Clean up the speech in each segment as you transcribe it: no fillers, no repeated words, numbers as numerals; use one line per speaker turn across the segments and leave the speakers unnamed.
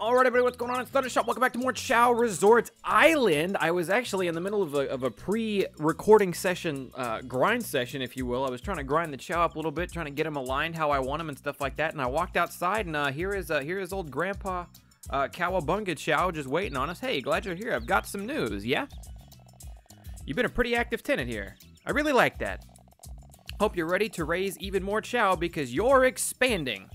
Alright everybody, what's going on? It's Thundershot. Welcome back to more Chao Resort Island. I was actually in the middle of a pre-recording session, grind session, if you will. I was trying to grind the Chao up a little bit, trying to get him aligned how I want him and stuff like that. And I walked outside, and here is old Grandpa Cowabunga Chao just waiting on us. Hey, glad you're here. I've got some news, yeah? You've been a pretty active tenant here. I really like that. Hope you're ready to raise even more Chao because you're expanding.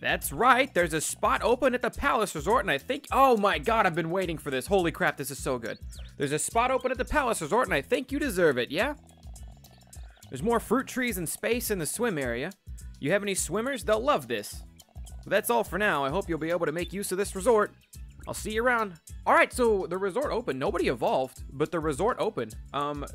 That's right, there's a spot open at the Palace Resort, and I think, oh my god, I've been waiting for this. Holy crap, this is so good. There's a spot open at the Palace Resort, and I think you deserve it, yeah? There's more fruit trees and space in the swim area. You have any swimmers? They'll love this. But that's all for now. I hope you'll be able to make use of this resort. I'll see you around. Alright, so the resort opened. Nobody evolved, but the resort opened.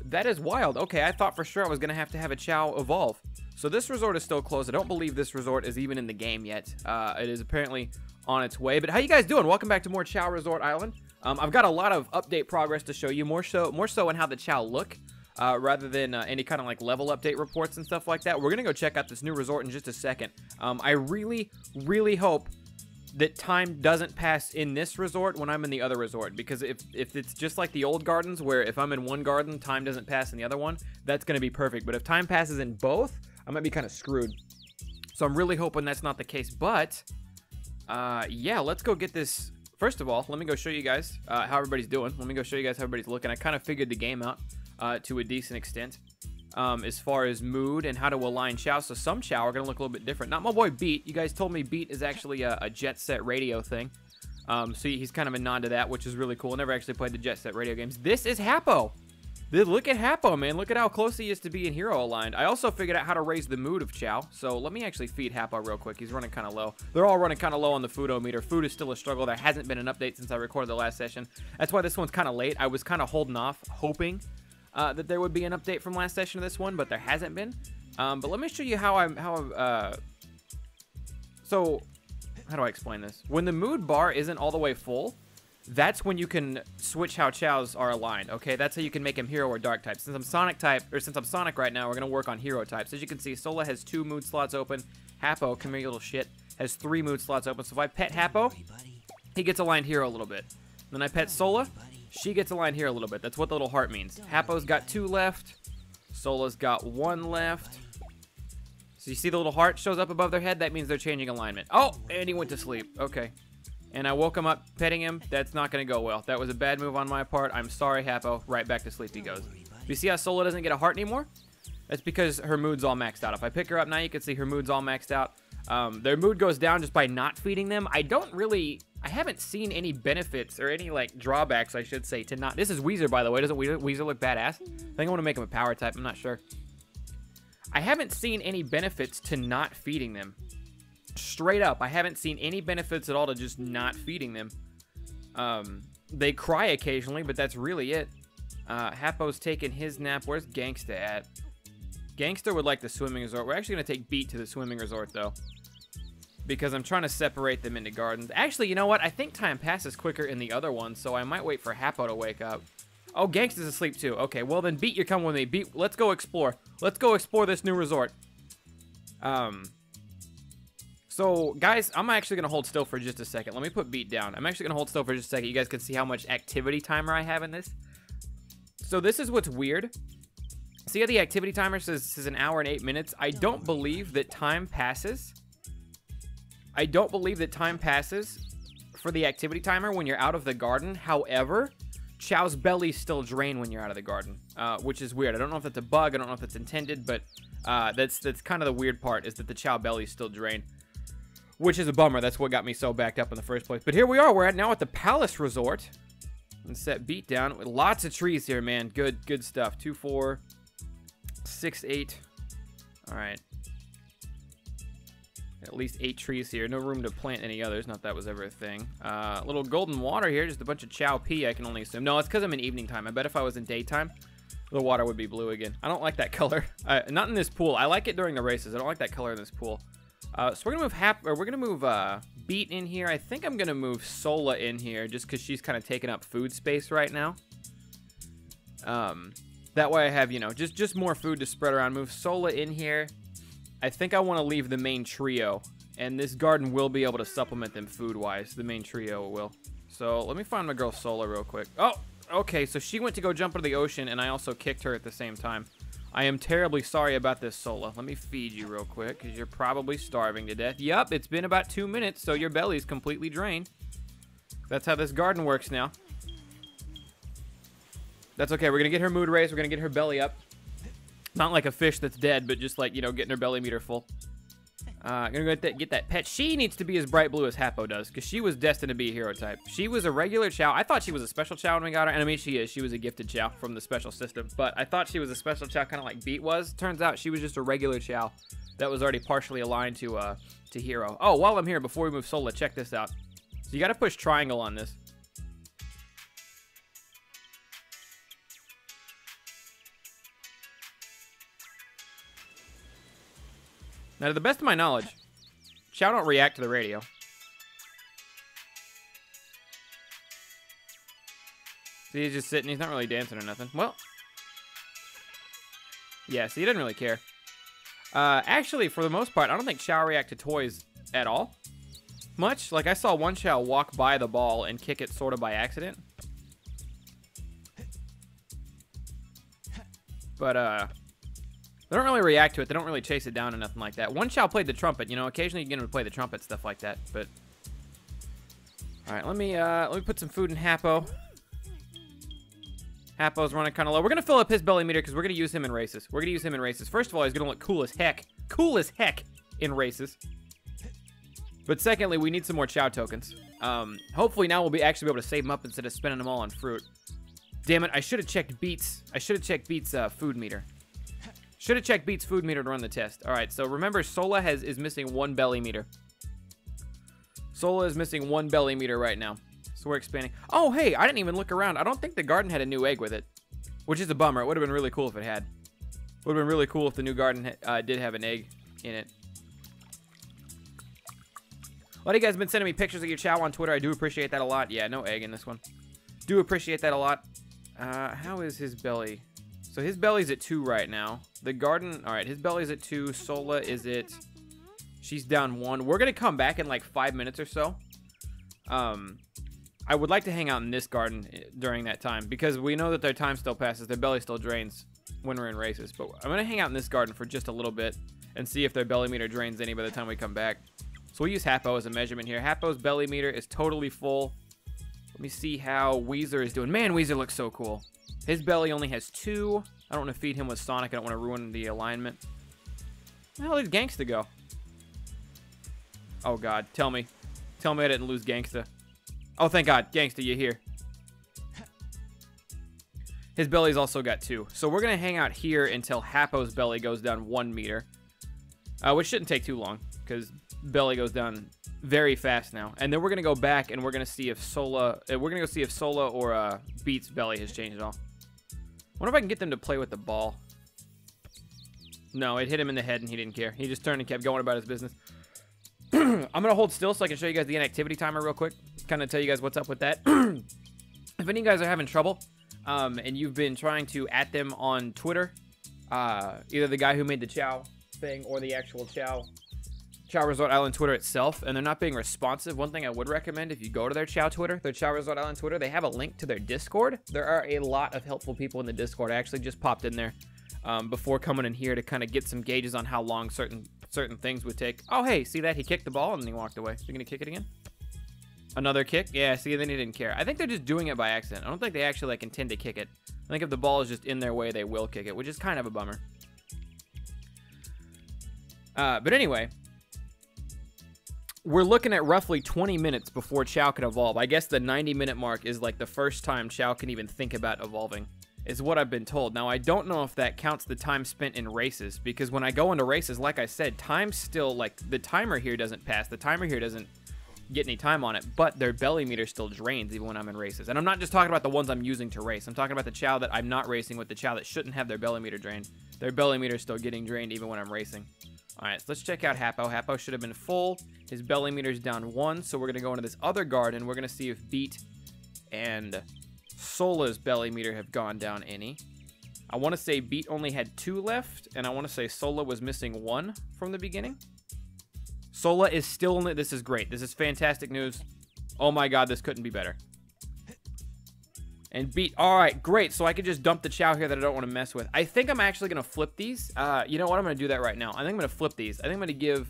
That is wild. Okay, I thought for sure I was gonna have to have a Chao evolve. So this resort is still closed. I don't believe this resort is even in the game yet. It is apparently on its way. But how you guys doing? Welcome back to more Chao Resort Island. I've got a lot of update progress to show you, more so in how the Chao look, rather than any kind of like level update reports and stuff like that. We're gonna go check out this new resort in just a second. I really, really hope that time doesn't pass in this resort when I'm in the other resort, because if it's just like the old gardens where if I'm in one garden, time doesn't pass in the other one, that's gonna be perfect. But if time passes in both, I might be kind of screwed. So I'm really hoping that's not the case. But yeah, let's go get this. First of all, let me go show you guys how everybody's doing. Let me go show you guys how everybody's looking. I kind of figured the game out to a decent extent as far as mood and how to align Chao. So some Chao are going to look a little bit different. Not my boy Beat. You guys told me Beat is actually a Jet Set Radio thing. So he's kind of a nod to that, which is really cool. I never actually played the Jet Set Radio games. This is Happo. Look at Happo, man. Look at how close he is to being hero aligned. I also figured out how to raise the mood of Chao. So let me actually feed Happo real quick. He's running kind of low. They're all running kind of low on the foodometer. Food is still a struggle. There hasn't been an update since I recorded the last session. That's why this one's kind of late. I was kind of holding off, hoping that there would be an update from last session of this one, but there hasn't been. But let me show you so how do I explain this? When the mood bar isn't all the way full, that's when you can switch how Chaos are aligned, okay? That's how you can make him hero or dark type. Since I'm Sonic right now, we're gonna work on hero types. As you can see, Sola has 2 mood slots open. Happo, come here, you little shit, has 3 mood slots open. So if I pet Happo, he gets aligned hero a little bit. Then I pet Sola, she gets aligned here a little bit. That's what the little heart means. Happo's got 2 left. Sola's got 1 left. So you see the little heart shows up above their head? That means they're changing alignment. Oh, and he went to sleep. Okay. And I woke him up petting him. That's not going to go well. That was a bad move on my part. I'm sorry, Happo. Right back to sleep he goes. You see how Sola doesn't get a heart anymore? That's because her mood's all maxed out. If I pick her up now, you can see her mood's all maxed out. Their mood goes down just by not feeding them. I haven't seen any benefits or any, like, drawbacks, I should say, to not... This is Weezer, by the way. Doesn't Weezer look badass? I think I want to make him a power type. I'm not sure. I haven't seen any benefits to not feeding them. Straight up, I haven't seen any benefits at all to just not feeding them. They cry occasionally, but that's really it. Happo's taking his nap. Where's Gangsta at? Gangster would like the swimming resort. We're actually going to take Beat to the swimming resort, though, because I'm trying to separate them into gardens. Actually, you know what? I think time passes quicker in the other one, so I might wait for Happo to wake up. Oh, Gangsta's asleep, too. Okay, well, then, Beat, you're coming with me. Beat, let's go explore. Let's go explore this new resort. So, guys, I'm actually going to hold still for just a second. Let me put Beat down. I'm actually going to hold still for just a second. You guys can see how much activity timer I have in this. So, this is what's weird. See how the activity timer says 1 hour and 8 minutes? I don't believe that time passes. I don't believe that time passes for the activity timer when you're out of the garden. However, Chao's bellies still drain when you're out of the garden, which is weird. I don't know if that's a bug. I don't know if it's intended, but that's kind of the weird part, is that the Chao bellies still drain, which is a bummer. That's what got me so backed up in the first place. But here we are. We're now at the Palace Resort. And set Beat down. With lots of trees here, man. Good stuff. 2, 4, 6, 8. All right. At least 8 trees here. No room to plant any others. Not that was ever a thing. Little golden water here. Just a bunch of Chao pee, I can only assume. No, it's because I'm in evening time. I bet if I was in daytime, the water would be blue again. I don't like that color. Not in this pool. I like it during the races. I don't like that color in this pool. So we're gonna move Beat in here. I think I'm gonna move Sola in here just because she's kind of taking up food space right now. That way I have, you know, just more food to spread around. Move Sola in here. I think I want to leave the main trio And this garden will be able to supplement them food-wise. The main trio will. So let me find my girl Sola real quick. Oh, okay. So she went to go jump into the ocean, and I also kicked her at the same time. I am terribly sorry about this, Sola. Let me feed you real quick, because you're probably starving to death. Yup, it's been about 2 minutes, so your belly's completely drained. That's how this garden works now. That's okay. We're going to get her mood raised. We're going to get her belly up. Not like a fish that's dead, but just like, you know, getting her belly meter full. I'm going to get that pet. She needs to be as bright blue as Happo does, because she was destined to be a hero type. She was a regular Chao. I thought she was a special Chao when we got her. And I mean, she is. She was a gifted Chao from the special system. But I thought she was a special Chao, kind of like Beat was. Turns out she was just a regular Chao that was already partially aligned to hero. Oh, while I'm here, before we move Sola, check this out. So you got to push triangle on this. Now, to the best of my knowledge, Chao don't react to the radio. See, he's just sitting. He's not really dancing or nothing. Well, yeah, see, he doesn't really care. Actually, for the most part, I don't think Chao react to toys at all. Much. Like, I saw one Chao walk by the ball and kick it sort of by accident. But, they don't really react to it. They don't really chase it down or nothing like that. One Chao played the trumpet. You know, occasionally you get him to play the trumpet, stuff like that. But all right, let me put some food in Happo. Happo's running kind of low. We're gonna fill up his belly meter because we're gonna use him in races. We're gonna use him in races. First of all, he's gonna look cool as heck in races. But secondly, we need some more Chao tokens. Hopefully now we'll actually be able to save them up instead of spending them all on fruit. Damn it! I should have checked Beats. I should have checked Beats' food meter. Should have checked Beats' food meter to run the test. All right, so remember, Sola is missing 1 belly meter. Sola is missing 1 belly meter right now. So we're expanding. Oh, hey, I didn't even look around. I don't think the garden had a new egg with it, which is a bummer. It would have been really cool if it had. Would have been really cool if the new garden did have an egg in it. A lot of you guys have been sending me pictures of your Chao on Twitter. I do appreciate that a lot. Yeah, no egg in this one. Do appreciate that a lot. How is his belly? So his belly's at 2 right now. The garden, all right, his belly's at 2. Sola is at, she's down 1. We're going to come back in like 5 minutes or so. I would like to hang out in this garden during that time because we know that their time still passes. Their belly still drains when we're in races. But I'm going to hang out in this garden for just a little bit and see if their belly meter drains any by the time we come back. So we'll use Happo as a measurement here. Happo's belly meter is totally full. Let me see how Weezer is doing. Man, Weezer looks so cool. His belly only has 2. I don't want to feed him with Sonic. I don't want to ruin the alignment. Where the hell did Gangsta go? Oh, God. Tell me. Tell me I didn't lose Gangsta. Oh, thank God. Gangsta, you're here. His belly's also got 2. So we're going to hang out here until Happo's belly goes down 1 meter. Which shouldn't take too long because belly goes down very fast now. And then we're going to go back and we're going to see if Sola... we're going to go see if Sola or Beats' belly has changed at all. I wonder if I can get them to play with the ball. No, it hit him in the head and he didn't care. He just turned and kept going about his business. I'm going to hold still so I can show you guys the inactivity timer real quick. Kind of tell you guys what's up with that. If any of you guys are having trouble and you've been trying to at them on Twitter, either the guy who made the Chao thing or the actual Chao Resort Island Twitter itself, and they're not being responsive, one thing I would recommend if you go to their Chao Twitter, their Chao Resort Island Twitter, they have a link to their Discord. There are a lot of helpful people in the Discord. I actually just popped in there before coming in here to kind of get some gauges on how long certain things would take. Oh, hey, see that? He kicked the ball and then he walked away. So you're going to kick it again? Another kick? Yeah, see, then he didn't care. I think they're just doing it by accident. I don't think they actually like intend to kick it. I think if the ball is just in their way, they will kick it, which is kind of a bummer. But anyway, we're looking at roughly 20 minutes before Chao can evolve. I guess the 90-minute mark is like the first time Chao can even think about evolving, is what I've been told. Now, I don't know if that counts the time spent in races, because when I go into races, like I said, time still, like, the timer here doesn't pass. The timer here doesn't get any time on it, but their belly meter still drains even when I'm in races. And I'm not just talking about the ones I'm using to race. I'm talking about the Chao that I'm not racing with, the Chao that shouldn't have their belly meter drained. Their belly meter is still getting drained even when I'm racing. All right, so let's check out Happo. Happo should have been full. His belly meter's down 1, so we're going to go into this other garden. We're going to see if Beat and Sola's belly meter have gone down any. I want to say Beat only had 2 left, and I want to say Sola was missing 1 from the beginning. Sola is still in it. This is great. This is fantastic news. Oh my god, this couldn't be better. And beat. All right, great. So I could just dump the Chao here that I don't want to mess with. I think I'm actually going to flip these. You know what? I'm going to do that right now. I think I'm going to flip these. I think I'm going to give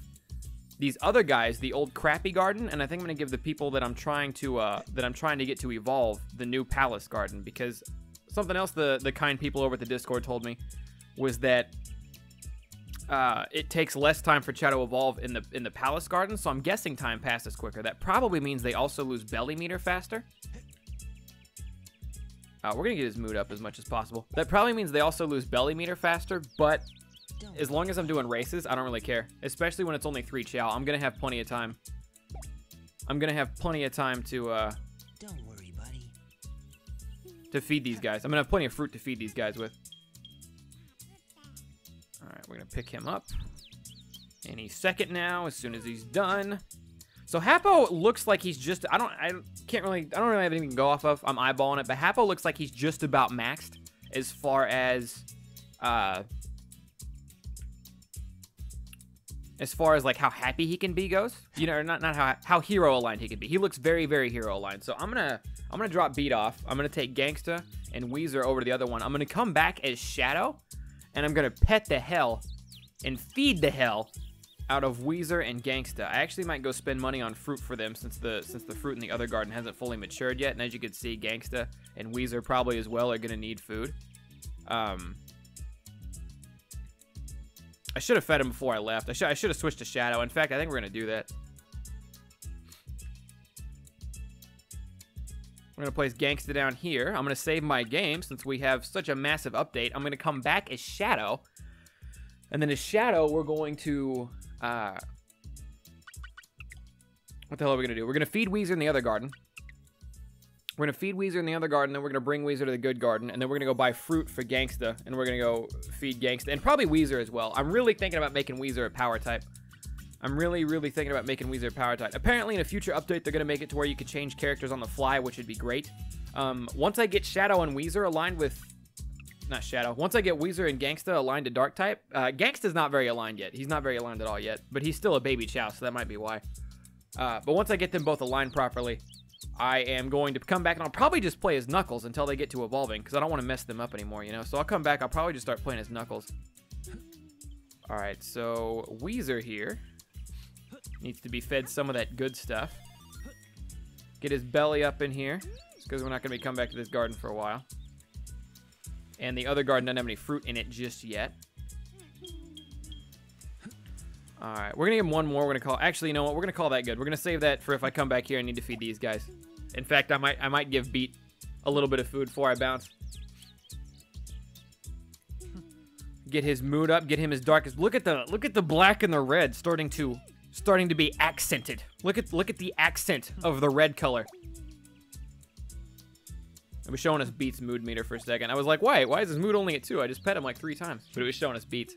these other guys the old crappy garden, and I think I'm going to give the people that I'm trying to get to evolve the new palace garden, because something else the kind people over at the Discord told me was that it takes less time for Chao to evolve in the palace garden, so I'm guessing time passes quicker. That probably means they also lose belly meter faster. We're going to get his mood up as much as possible. That probably means they also lose belly meter faster, but as long as I'm doing races, I don't really care. Especially when it's only 3 Chao. I'm going to have plenty of time. I'm going to have plenty of time to,
don't worry, buddy.
To feed these guys. I'm going to have plenty of fruit to feed these guys with. Alright, we're going to pick him up. Any second now, as soon as he's done. So Hapo looks like he's just, I don't really have anything to go off of. I'm eyeballing it, but Hapo looks like he's just about maxed as far as like how happy he can be goes. You know, not how hero aligned he can be. He looks very, very hero aligned. So I'm gonna drop Beat off. I'm gonna take Gangsta and Weezer over to the other one. I'm gonna come back as Shadow, and I'm gonna pet the hell and feed the hell out of Weezer and Gangsta. I actually might go spend money on fruit for them since the fruit in the other garden hasn't fully matured yet. And as you can see, Gangsta and Weezer probably as well are going to need food. I should have fed him before I left. I should have switched to Shadow. In fact, I think we're going to do that. We're going to place Gangsta down here. I'm going to save my game since we have such a massive update. I'm going to come back as Shadow. And then as Shadow, we're going to... what the hell are we going to do? We're going to feed Weezer in the other garden. We're going to feed Weezer in the other garden, then we're going to bring Weezer to the good garden, and then we're going to go buy fruit for Gangsta, and we're going to go feed Gangsta, and probably Weezer as well. I'm really thinking about making Weezer a power type. I'm really, really thinking about making Weezer a power type. Apparently, in a future update, they're going to make it to where you could change characters on the fly, which would be great. Once I get Shadow and Weezer aligned with... Not Shadow. Once I get Weezer and Gangsta aligned to Dark type, Gangsta's not very aligned yet. He's not very aligned at all yet, but he's still a baby Chao, so that might be why. But once I get them both aligned properly, I am going to come back, and I'll probably just play as Knuckles until they get to evolving, because I don't want to mess them up anymore, you know? So I'll come back, I'll probably just start playing as Knuckles. Alright, so Weezer here needs to be fed some of that good stuff. Get his belly up in here, because we're not going to be coming back to this garden for a while. And the other garden doesn't have any fruit in it just yet. Alright, we're going to give him one more. We're going to call... Actually, you know what? We're going to call that good. We're going to save that for if I come back here and need to feed these guys. In fact, I might give Beat a little bit of food before I bounce. Get his mood up. Get him his darkest... Look at the black and the red starting to be accented. Look at the accent of the red color. It was showing us Beat's mood meter for a second. I was like, why is his mood only at 2? I just pet him like 3 times. But it was showing us Beats.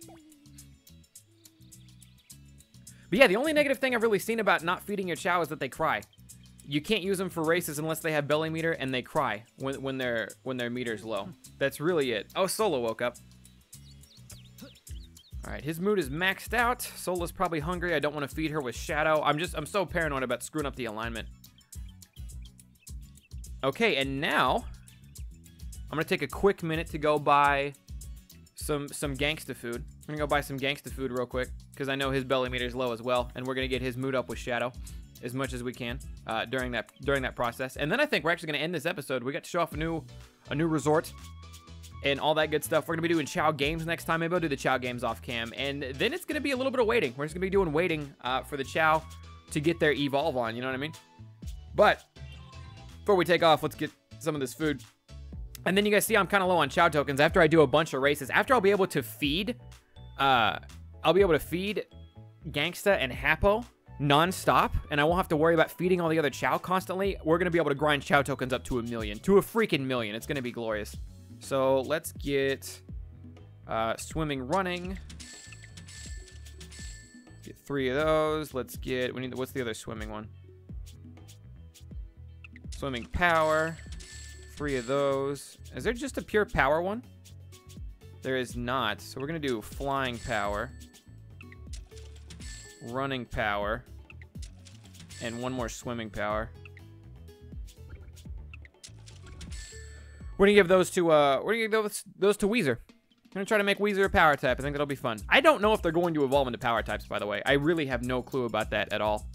But yeah, the only negative thing I've really seen about not feeding your Chao is that they cry. You can't use them for races unless they have belly meter, and they cry when their meter's low. That's really it. Oh, Solo woke up. Alright, his mood is maxed out. Solo's probably hungry. I don't want to feed her with Shadow. I'm so paranoid about screwing up the alignment. Okay, and now I'm gonna take a quick minute to go buy some Gangsta food. I'm gonna go buy some Gangsta food real quick because I know his belly meter is low as well, and we're gonna get his mood up with Shadow as much as we can during that process. And then I think we're actually gonna end this episode. We got to show off a new resort and all that good stuff. We're gonna be doing Chao games next time. Maybe I'll do the Chao games off cam, and then it's gonna be a little bit of waiting. We're just gonna be doing waiting for the Chao to get their evolve on. You know what I mean? But before we take off, let's get some of this food. And then you guys see I'm kind of low on Chao tokens. After I do a bunch of races, after I'll be able to feed, Gangsta and Hapo non-stop, and I won't have to worry about feeding all the other Chao constantly. We're going to be able to grind Chao tokens up to 1 million. To a freaking million. It's going to be glorious. So let's get swimming, running. Get 3 of those. Let's get, what's the other swimming one? Swimming power, 3 of those. Is there just a pure power one? There is not. So we're going to do flying power. running power, and one more swimming power. We're gonna give those to those to Weezer. I'm gonna try to make Weezer a power type. I think that'll be fun. I don't know if they're going to evolve into power types, by the way. I really have no clue about that at all.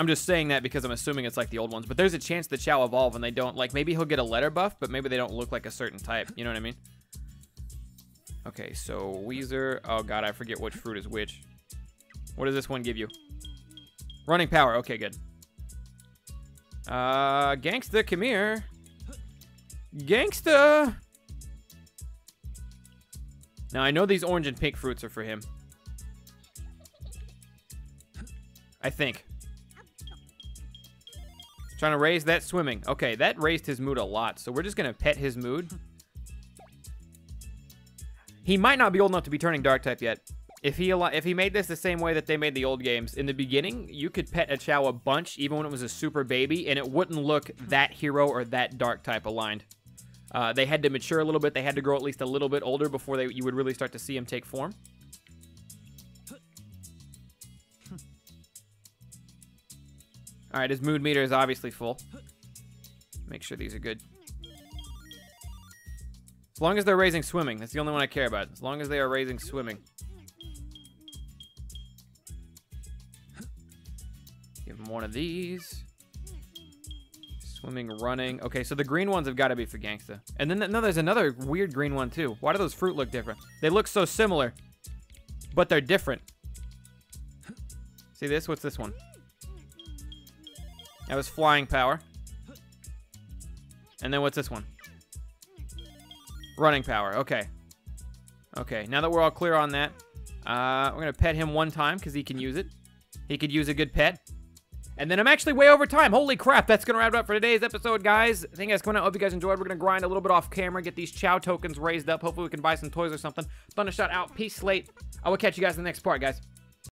I'm just saying that because I'm assuming it's like the old ones. But there's a chance the Chao evolve and they don't, like, maybe he'll get a letter buff, but maybe they don't look like a certain type. You know what I mean? Okay, so Weezer. Oh, God, I forget which fruit is which. What does this one give you? Running power. Okay, good. Gangsta, come here. Gangsta! Now, I know these orange and pink fruits are for him. I think. Trying to raise that swimming. Okay, that raised his mood a lot, so we're just going to pet his mood. He might not be old enough to be turning dark type yet. If he made this the same way that they made the old games, in the beginning, you could pet a Chao a bunch, even when it was a super baby, and it wouldn't look that hero or that dark type aligned. They had to mature a little bit. They had to grow at least a little bit older before you would really start to see him take form. All right, his mood meter is obviously full. Make sure these are good. As long as they're raising swimming. That's the only one I care about. As long as they are raising swimming. Give him one of these. Swimming, running. Okay, so the green ones have got to be for Gangsta. And then, no, there's another weird green one, too. Why do those fruit look different? They look so similar, but they're different. See this? What's this one? That was flying power. And then what's this one? Running power. Okay. Okay, now that we're all clear on that, we're going to pet him one time because he can use it. He could use a good pet. And then I'm actually way over time. Holy crap, that's going to wrap it up for today's episode, guys. Thank you guys for coming out. Hope you guys enjoyed. We're going to grind a little bit off camera, get these Chao tokens raised up. Hopefully we can buy some toys or something. Thundershot out. Peace, Slate. I will catch you guys in the next part, guys.